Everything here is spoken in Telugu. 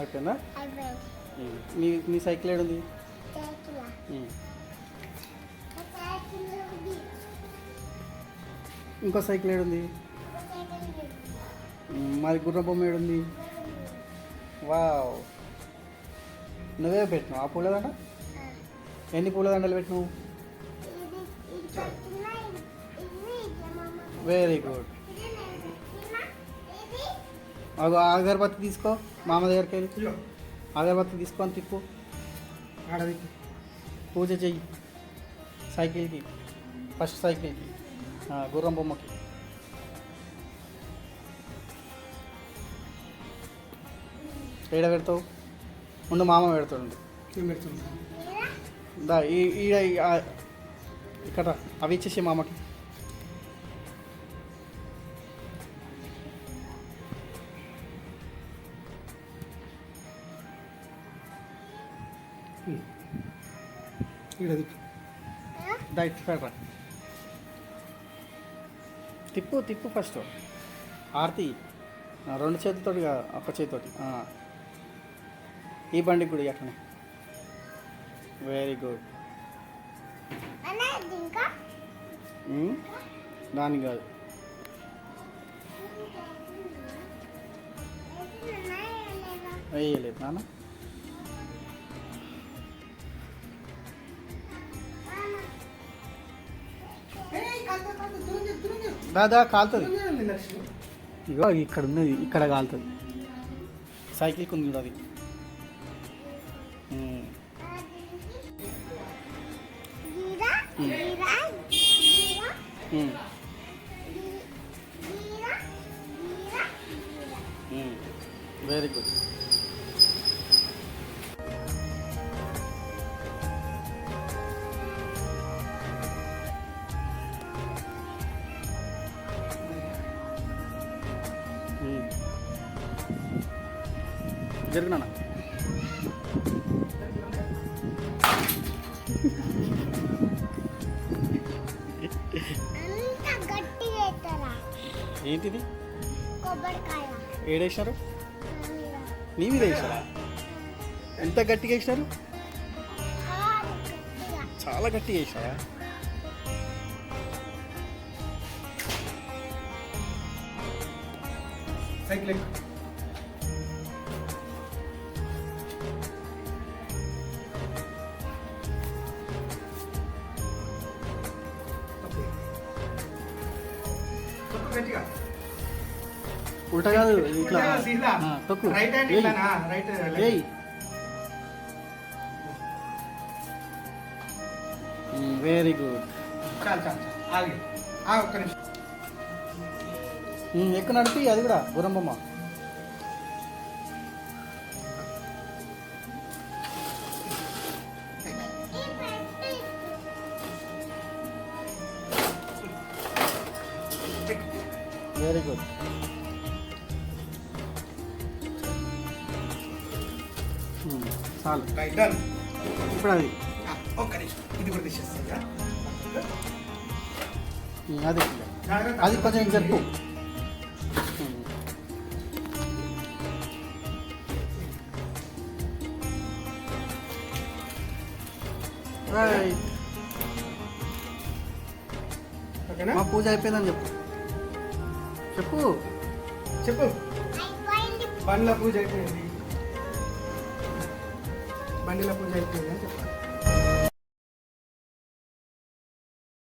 అయిపోయిందా? నీ సైకిల్ ఏడుంది? ఇంకో సైకిల్ ఏడుంది? మరి గుర్ర బొమ్మ ఏడుంది? వావ్, నువ్వే పెట్టినావు ఆ పూలదండ? ఎన్ని పూలదండలు పెట్టినావు? Very good. అగో అగరబత్తి తీసుకో, మామ దగ్గరికి వెళ్ళి అగరబత్తి తీసుకొని తిప్పు, పూజ చెయ్యి సైకిల్కి, ఫస్ట్ సైకిల్కి, గుర్రం బొమ్మకి. ఏడ పెడతావు? ముందు మామ పెడతాడు. దా ఇక్కడ అవి ఇచ్చేసి మామకి. తిప్పు తిప్పు ఫస్ట్ ఆర్తి, రెండు చేతులతోటి ఒక్క చేతితోటి. ఈ బండికి కూడా అట్లనే. Very good. దానికి కాదు, వేయలేదు నాన్న. దాదా కాలుతుంది. ఇగో ఇక్కడ ఉన్నది, ఇక్కడ కాలుతుంది. సైకిల్కి ఉంది చూడు అది. Very good. జరిగినా ఏంటిది? ఏడేసారు? నీ మీద వేసారా? ఎంత గట్టిగా వేసినారు? చాలా గట్టిగా వేసారా? సైకిల్ ఉల్టా కాదు, ఇట్లా తొక్కు. Very good. ఎక్కువ నడిపి, అది కూడా గుర్రం బొమ్మ. Very good. చాలు, ఇప్పుడు అది అది అది కొంచెం జరుపు. మా పూజ అయిపోయిందని చెప్పు. చెప్పు చెప్పు. బండ్ల పూజ అయిపోయింది, బండిల పూజ అయిపోయింది అని చెప్పాలి.